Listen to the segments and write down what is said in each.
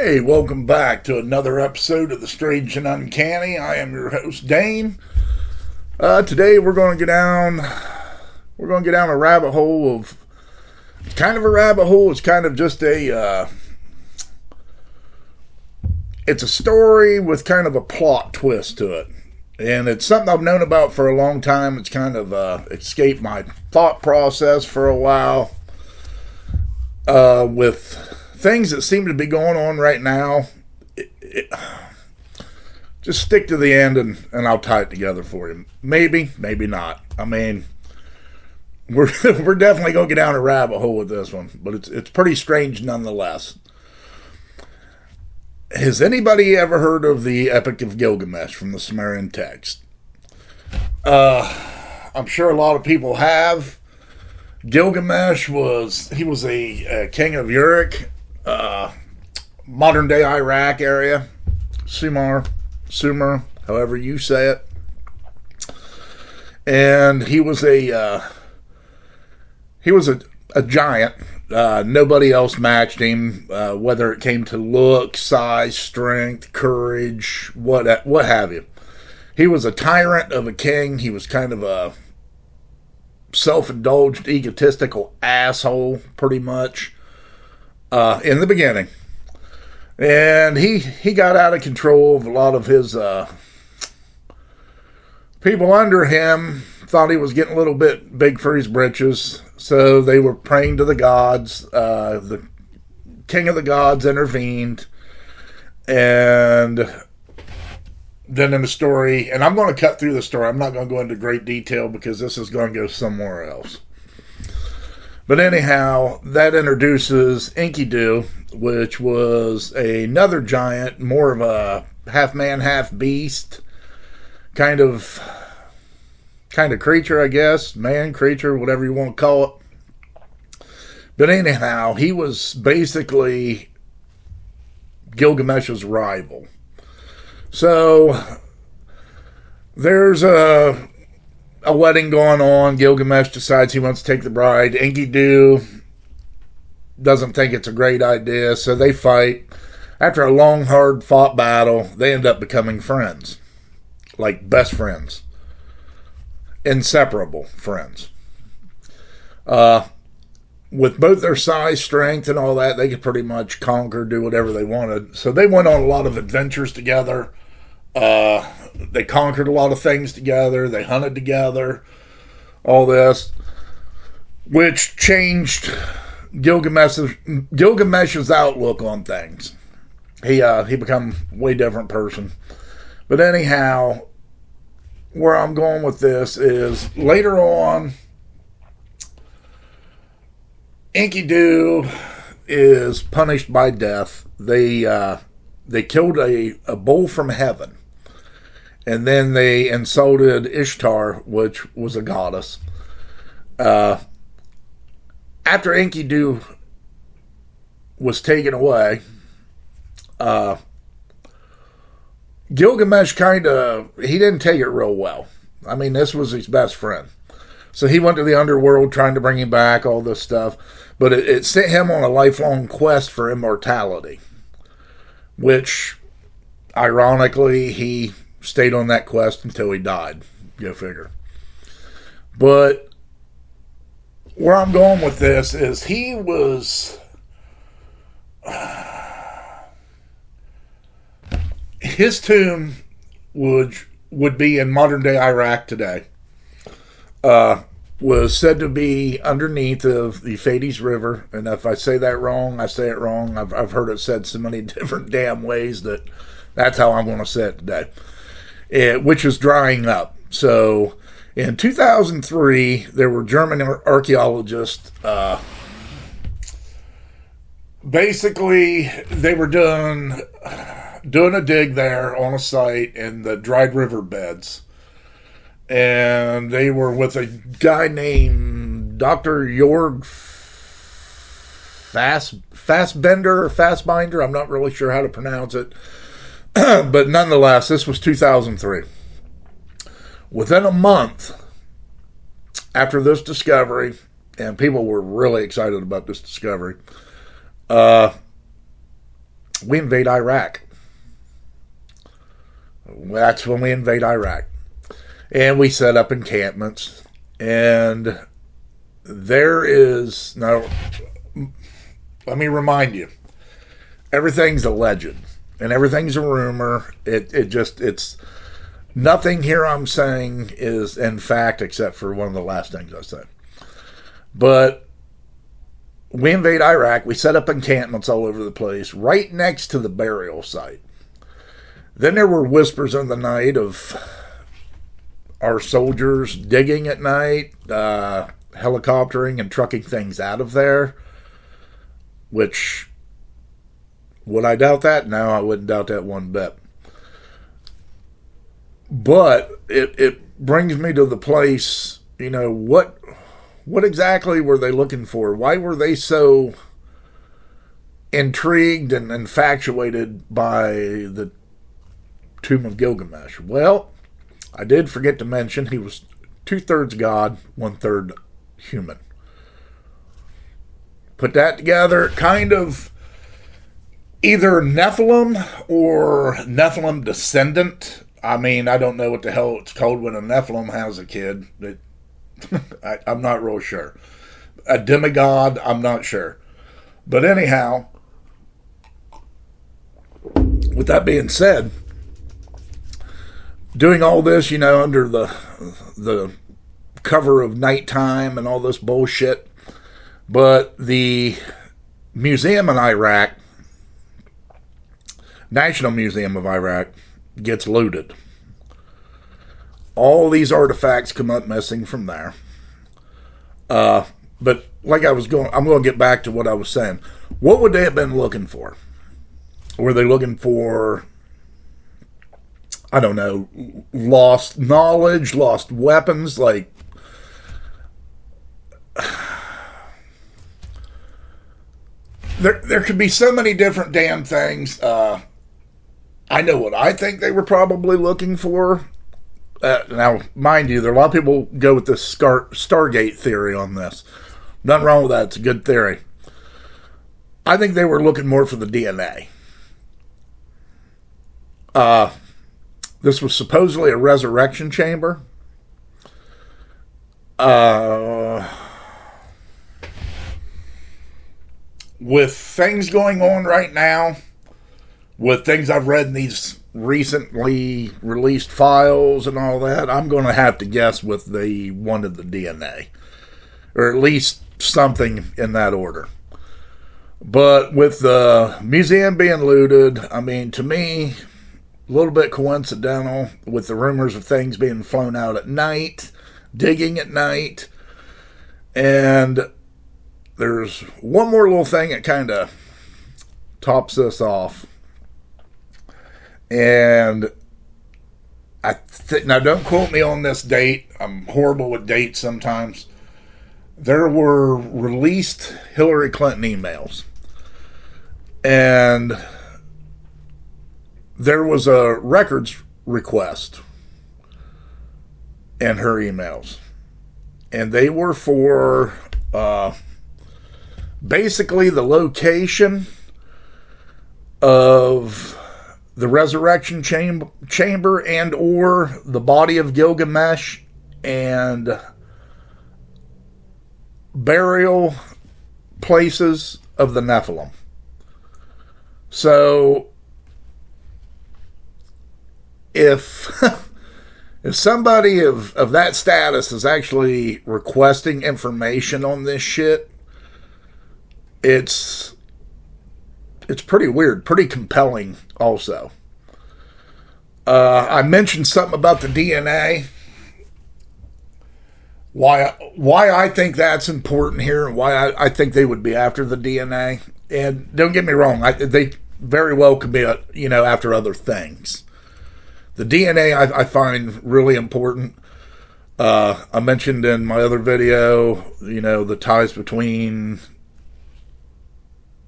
Hey, welcome back to another episode of The Strange and Uncanny. I am your host, Dane. Today we're going to get down a rabbit hole of, kind of a rabbit hole. It's kind of just it's a story with kind of a plot twist to it. And it's something I've known about for a long time. It's kind of escaped my thought process for a while. With things that seem to be going on right now, just stick to the end and I'll tie it together for you. Maybe not. I mean, we're definitely going to get down a rabbit hole with this one, but it's pretty strange nonetheless. Has anybody ever heard of the Epic of Gilgamesh from the Sumerian text? I'm sure a lot of people have. Gilgamesh was a king of Uruk, modern day Iraq area, Sumer, however you say it. And he was a giant. Nobody else matched him, whether it came to look, size, strength, courage, what have you. He was a tyrant of a king. He was kind of a self-indulged, egotistical asshole, pretty much, in the beginning. And he got out of control of a lot of his people under him. Thought he was getting a little bit big for his britches, so they were praying to the gods. The king of the gods intervened, and then in the story, and I'm going to cut through the story. I'm not going to go into great detail because this is going to go somewhere else. But anyhow, that introduces Enkidu, which was another giant, more of a half man, half beast kind of creature, I guess. Man, creature, whatever you want to call it. But anyhow, he was basically Gilgamesh's rival. So there's a wedding going on. Gilgamesh decides he wants to take the bride. Enkidu doesn't think it's a great idea, so they fight. After a long, hard fought battle, they end up becoming friends. Like best friends. Inseparable friends. With both their size, strength, and all that, they could pretty much conquer, do whatever they wanted. So they went on a lot of adventures together. They conquered a lot of things together. They hunted together. All this, which changed Gilgamesh's outlook on things. He became a way different person. But anyhow, where I'm going with this is later on, Enkidu is punished by death. They killed a bull from heaven. And then they insulted Ishtar, which was a goddess. After Enkidu was taken away, Gilgamesh he didn't take it real well. I mean, this was his best friend. So he went to the underworld trying to bring him back, all this stuff. But it sent him on a lifelong quest for immortality. Which, ironically, he stayed on that quest until he died. Go figure. But where I'm going with this is he was... his tomb would be in modern-day Iraq today. Was said to be underneath of the Euphrates River. And if I say that wrong, I say it wrong. I've heard it said so many different damn ways that's how I'm going to say it today. Which is drying up. So in 2003, there were German archaeologists. Basically, they were doing a dig there on a site in the dried river beds. And they were with a guy named Dr. Jorg Fassbinder. I'm not really sure how to pronounce it. But nonetheless, this was 2003. Within a month after this discovery, and people were really excited about this discovery, we invade Iraq. That's when we invade Iraq. And we set up encampments. And there is... Now, let me remind you. Everything's a legend. And everything's a rumor. It's... Nothing here I'm saying is in fact, except for one of the last things I said. But we invade Iraq. We set up encampments all over the place, right next to the burial site. Then there were whispers in the night of our soldiers digging at night, helicoptering and trucking things out of there. Which, would I doubt that? No, I wouldn't doubt that one bit. But it brings me to the place, what exactly were they looking for? Why were they so intrigued and infatuated by the Tomb of Gilgamesh? Well, I did forget to mention he was 2/3 God, 1/3 human. Put that together, kind of either Nephilim or Nephilim descendant. I mean, I don't know what the hell it's called when a Nephilim has a kid. I'm not real sure. A demigod, I'm not sure. But anyhow, with that being said, doing all this, under the cover of nighttime and all this bullshit. But the museum in Iraq, National Museum of Iraq, gets looted. All these artifacts come up missing from there. But like I'm going to get back to what I was saying. What would they have been looking for? Were they looking for, I don't know, lost knowledge, lost weapons? Like, there could be so many different damn things. I know what I think they were probably looking for. Now, mind you, there are a lot of people go with this Stargate theory on this. Nothing wrong with that. It's a good theory. I think they were looking more for the DNA. This was supposedly a resurrection chamber. With things going on right now, with things I've read in these recently released files and all that, I'm going to have to guess with they wanted the DNA. Or at least something in that order. But with the museum being looted, I mean, to me, a little bit coincidental with the rumors of things being flown out at night, digging at night. And there's one more little thing that kind of tops this off. And now don't quote me on this date. I'm horrible with dates sometimes. There were released Hillary Clinton emails. And there was a records request in her emails. And they were for basically the location of the resurrection chamber and or the body of Gilgamesh and burial places of the Nephilim. So if somebody of that status is actually requesting information on this shit, it's pretty weird, pretty compelling also. I mentioned something about the DNA. Why I think that's important here and why I think they would be after the DNA. And don't get me wrong, they very well could be, after other things. The DNA I find really important. I mentioned in my other video, the ties between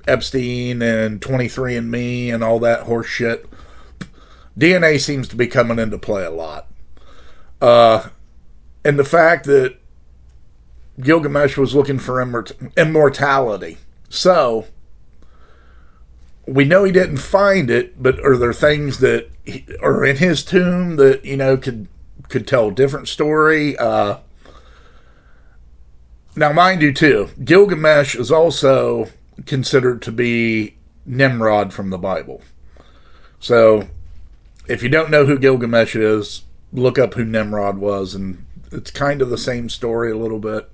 Epstein and 23andMe and all that horse shit. DNA seems to be coming into play a lot. And the fact that Gilgamesh was looking for immortality. So, we know he didn't find it, but are there things that are in his tomb that, could tell a different story? Now, mind you, too, Gilgamesh is also considered to be Nimrod from the Bible. So, if you don't know who Gilgamesh is, look up who Nimrod was, and it's kind of the same story a little bit.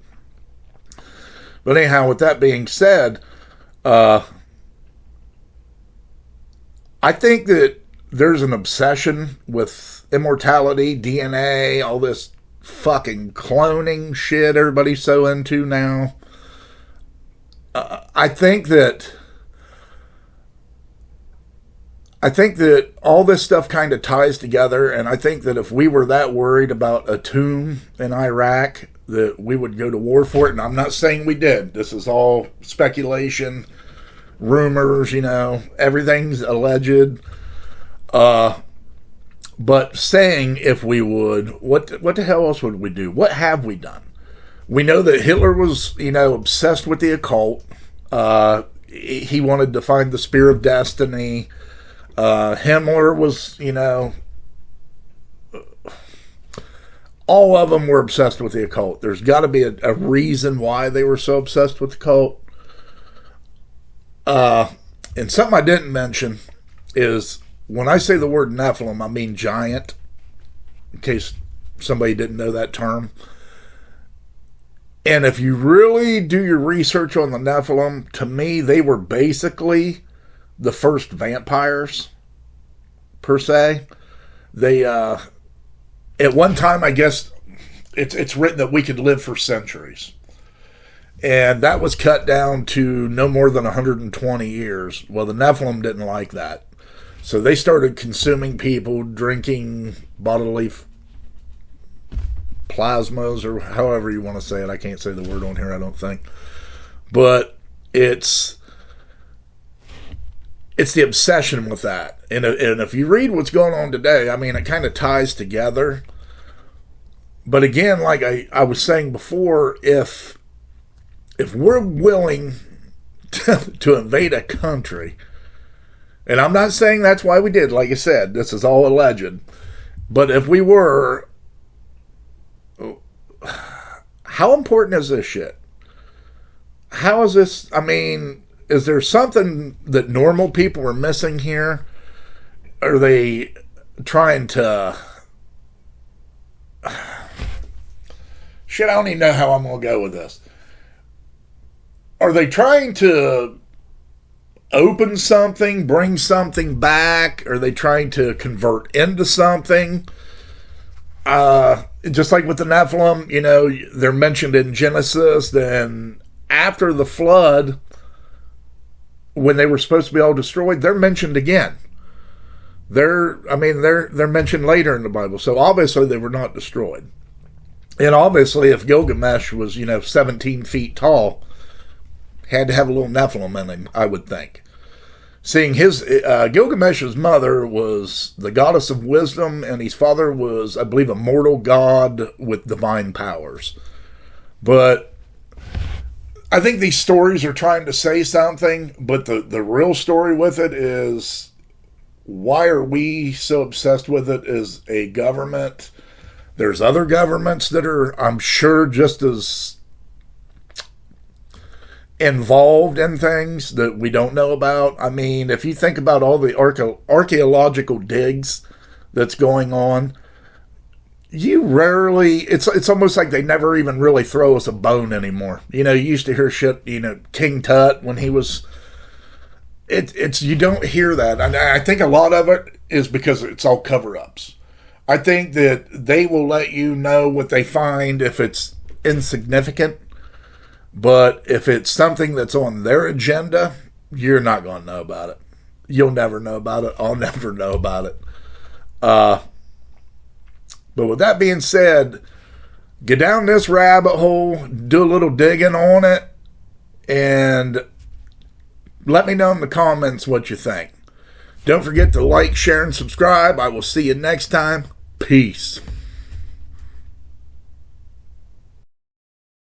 But anyhow, with that being said, I think that there's an obsession with immortality, DNA, all this fucking cloning shit everybody's so into now. I think that all this stuff kind of ties together, and I think that if we were that worried about a tomb in Iraq, that we would go to war for it. And I'm not saying we did. This is all speculation, rumors, everything's alleged. But saying if we would, what the hell else would we do? What have we done? We know that Hitler was, obsessed with the occult. He wanted to find the spear of destiny. Himmler was, all of them were obsessed with the occult. There's got to be a reason why they were so obsessed with the occult. And something I didn't mention is, when I say the word Nephilim, I mean giant, in case somebody didn't know that term. And if you really do your research on the Nephilim, to me, they were basically the first vampires, per se. They, at one time, I guess, it's written that we could live for centuries. And that was cut down to no more than 120 years. Well, the Nephilim didn't like that. So they started consuming people, drinking bodily plasmas, or however you want to say it. I can't say the word on here, I don't think. But it's the obsession with that. And if you read what's going on today, I mean, it kind of ties together. But again, like I was saying before, if we're willing to invade a country, and I'm not saying that's why we did, like I said, this is all alleged, but if we were, how important is this shit? How is this, I mean, is there something that normal people are missing here? Are they trying to, shit, I don't even know how I'm going to go with this. Are they trying to open something, bring something back? Are they trying to convert into something? Just like with the Nephilim, they're mentioned in Genesis. Then after the flood, when they were supposed to be all destroyed, they're mentioned again. They're mentioned later in the Bible. So obviously they were not destroyed. And obviously if Gilgamesh was, 17 feet tall, had to have a little Nephilim in him, I would think. Seeing Gilgamesh's mother was the goddess of wisdom, and his father was, I believe, a mortal god with divine powers. But I think these stories are trying to say something, but the real story with it is, why are we so obsessed with it as a government? There's other governments that are, I'm sure, just as involved in things that we don't know about. I mean, if you think about all the archaeological digs that's going on, you rarely, it's almost like they never even really throw us a bone anymore. You used to hear shit, King Tut, when he was, you don't hear that. And I think a lot of it is because it's all cover-ups. I think that they will let you know what they find if it's insignificant. But if it's something that's on their agenda, you're not going to know about it. You'll never know about it. I'll never know about it. But with that being said, get down this rabbit hole, do a little digging on it, and let me know in the comments what you think. Don't forget to like, share, and subscribe. I will see you next time. Peace.